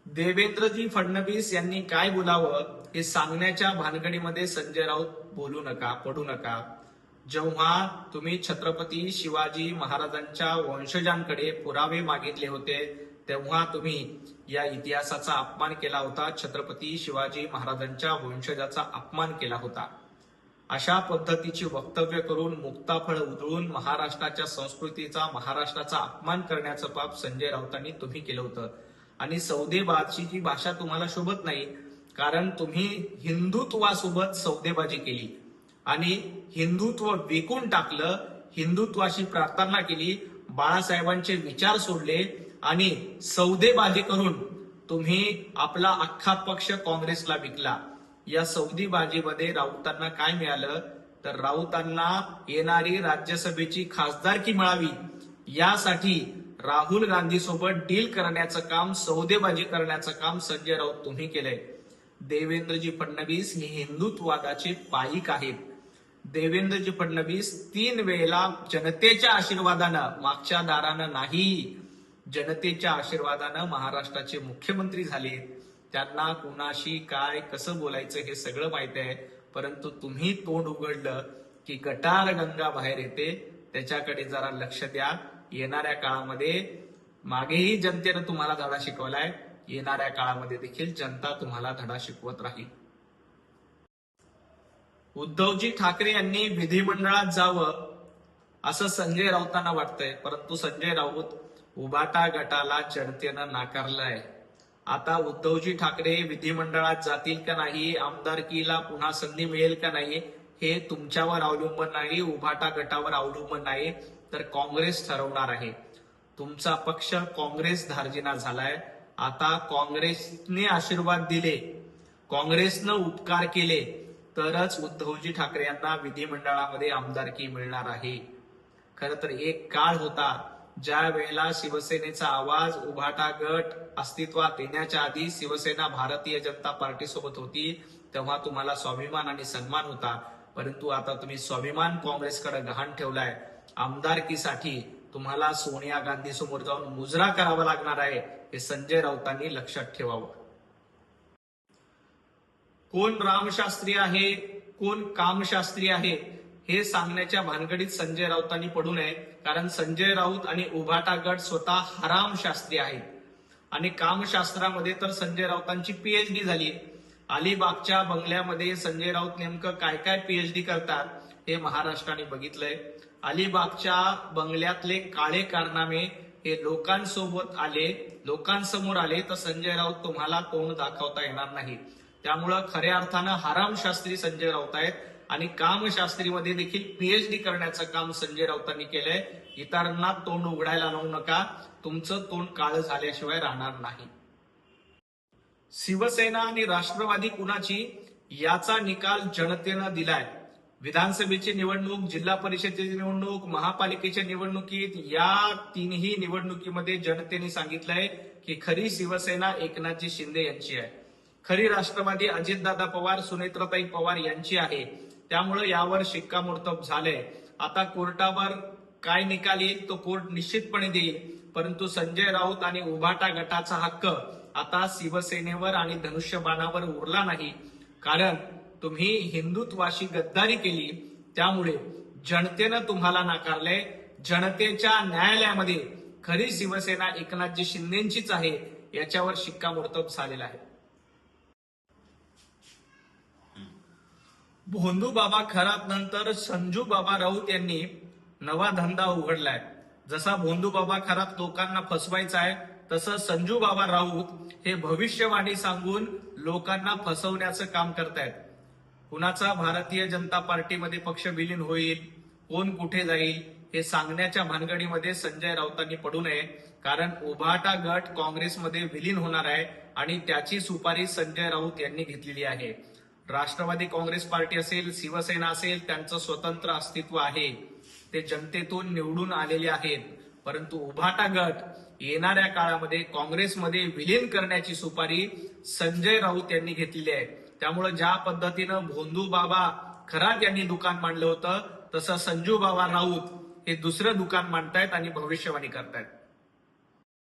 देवेंद्रजी फडणवीस यांनी काय बोलावं हे सांगण्याच्या भानगडीमध्ये संजय राऊत बोलू नका, पडू नका. जेव्हा तुम्ही छत्रपती शिवाजी महाराजांच्या वंशजांकडे पुरावे मागितले होते तेव्हा तुम्ही या इतिहासाचा अपमान केला होता, छत्रपती शिवाजी महाराजांच्या वंशजाचा अपमान केला होता. अशा पद्धतीची वक्तव्य करून मुक्ताफळ उधळून महाराष्ट्राच्या संस्कृतीचा, महाराष्ट्राचा अपमान करण्याचं पाप संजय राऊतांनी तुम्ही केलं होतं. आणि सौदेबाजीची भाषा तुम्हाला शोभत नाही, कारण तुम्ही हिंदुत्वासोबत सौदेबाजी केली आणि हिंदुत्व विकून टाकलं, हिंदुत्वाशी प्रार्थना केली, बाळासाहेबांचे विचार सोडले आणि सौदेबाजी करून तुम्ही आपला अख्खा पक्ष काँग्रेसला विकला. या सौदेबाजीमध्ये राऊतांना काय मिळालं तर राऊतांना येणारी राज्यसभेची खासदारकी मिळावी यासाठी राहुल गांधी सोबत डील करण्याचं काम, सौदेबाजी करण्याचं काम संजय राऊत तुम्ही केलंय. देवेंद्रजी फडणवीस हे हिंदुत्ववादाचे पाईक आहेत. देवेंद्रजी फडणवीस 3 वेळेला जनतेच्या आशीर्वादानं, मागच्या दारानं नाही, जनतेच्या आशीर्वादानं महाराष्ट्राचे मुख्यमंत्री झाले. त्यांना कुणाशी काय कसं बोलायचं हे सगळं माहित आहे. परंतु तुम्ही तोंड उघडलं की गटार गंगा बाहेर येते. त्याच्याकडे जरा लक्ष द्या. येणाऱ्या काळामध्ये मागेही जनतेनं तुम्हाला धडा शिकवलाय, येणाऱ्या काळामध्ये देखील जनता तुम्हाला धडा शिकवत राहील. उद्धवजी ठाकरे यांनी विधिमंडळात जावं असं संजय राऊतांना वाटतंय, परंतु संजय राऊत उभाटा गटाला जनतेनं नाकारलंय. आता उद्धवजी ठाकरे विधिमंडळात जातील का नाही, आमदारकीला पुन्हा संधी मिळेल का नाही, हे तुमच्यावर अवलंबून नाही, उभाटा गटावर अवलंबून नाही, तर काँग्रेस ठरवणार आहे. तुमचा पक्ष काँग्रेस धार्जिना झालाय. आता काँग्रेसने आशीर्वाद दिले, काँग्रेसनं उपकार केले तरच उद्धवजी ठाकरे यांना विधिमंडळामध्ये आमदारकी मिळणार आहे. खर तर एक काळ होता ज्या वेळेला शिवसेनेचा आवाज, उभाटा गट अस्तित्वात येण्याच्या आधी शिवसेना भारतीय जनता पार्टी सोबत होती, तेव्हा तुम्हाला स्वाभिमान आणि सन्मान होता. परंतु आता तुम्ही स्वाभिमान काँग्रेसकडे गहाण ठेवलाय. आमदारकीसाठी तुम्हाला सोनिया गांधी समोर जाऊन मुजरा करावा लागणार आहे, हे संजय राऊतांनी लक्षात ठेवावं. कोण रामशास्त्री आहे, कोण कामशास्त्री आहे हे सांगण्याच्या भानगडीत संजय राऊतांनी पडू नये. कारण संजय राऊत आणि उभाटा गट स्वतः हराम शास्त्री आहेत आणि कामशास्त्रामध्ये तर संजय राऊतांची पीएचडी झाली. अलिबागच्या बंगल्यामध्ये संजय राऊत नेमकं काय काय पीएचडी करतात हे महाराष्ट्राने बघितलंय. अलिबागच्या बंगल्यातले काळे कारनामे हे लोकांसोबत आले, लोकांसमोर आले, तर संजय राऊत तुम्हाला तोंड दाखवता येणार नाही. त्यामुळं खऱ्या अर्थानं हरामशास्त्री संजय राऊत आहेत आणि कामशास्त्रीमध्ये देखील पीएचडी करण्याचं काम संजय राऊतांनी केलंय. इतरांना तोंड उघडायला लावू नका, तुमचं तोंड काळं झाल्याशिवाय राहणार नाही. शिवसेना आणि राष्ट्रवादी कुणाची याचा निकाल जनतेनं दिलाय. विधानसभेची निवडणूक, जिल्हा परिषदेची निवडणूक, महापालिकेच्या निवडणुकीत, या 3ही निवडणुकीमध्ये जनतेने सांगितलंय की खरी शिवसेना एकनाथजी शिंदे यांची आहे, खरी राष्ट्रवादी अजितदादा पवार, सुनेत्राताई पवार यांची आहे. त्यामुळे यावर शिक्कामोर्तब झालंय. आता कोर्टावर काय निकाल येईल तो कोर्ट निश्चितपणे देईल. परंतु संजय राऊत आणि उभाटा गटाचा हक्क आता शिवसेनेवर आणि धनुष्यबाणावर उरला नाही. कारण तुम्ही हिंदुत्वाशी गद्दारी केली, त्यामुळे जनतेनं तुम्हाला नाकारलंय. जनतेच्या न्यायालयामध्ये खरी शिवसेना एकनाथजी शिंदेचीच आहे याच्यावर शिक्कामोर्तब झालेला आहे. भोंदू बाबा खरात नंतर संजू बाबा राऊत यांनी नवा धंदा उघडलाय. जसा भोंदू बाबा खरात लोकांना फसवायचा आहे, तसं संजू बाबा राऊत हे भविष्यवाणी सांगून लोकांना फसवण्याचं काम करतायत. कुणाचा भारतीय जनता पार्टीमध्ये पक्ष विलीन होईल, कोण कुठे जाईल हे सांगण्याच्या भानगडीमध्ये संजय राऊतांनी पडू नये. कारण उभाटा गट काँग्रेसमध्ये विलीन होणार आहे आणि त्याची सुपारी संजय राऊत यांनी घेतलेली आहे. राष्ट्रवादी काँग्रेस पार्टी असेल, शिवसेना असेल, त्यांचं स्वतंत्र अस्तित्व आहे, ते जनतेतून निवडून आलेले आहेत. परंतु उभाटा गट येणाऱ्या काळामध्ये काँग्रेसमध्ये विलीन करण्याची सुपारी संजय राऊत यांनी घेतलेली आहे. त्यामुळे ज्या पद्धतीनं भोंदू बाबा खरात यांनी दुकान मांडलं होतं, तसं संजू बाबा राऊत हे दुसरं दुकान मांडतायत आणि भविष्यवाणी करतायत.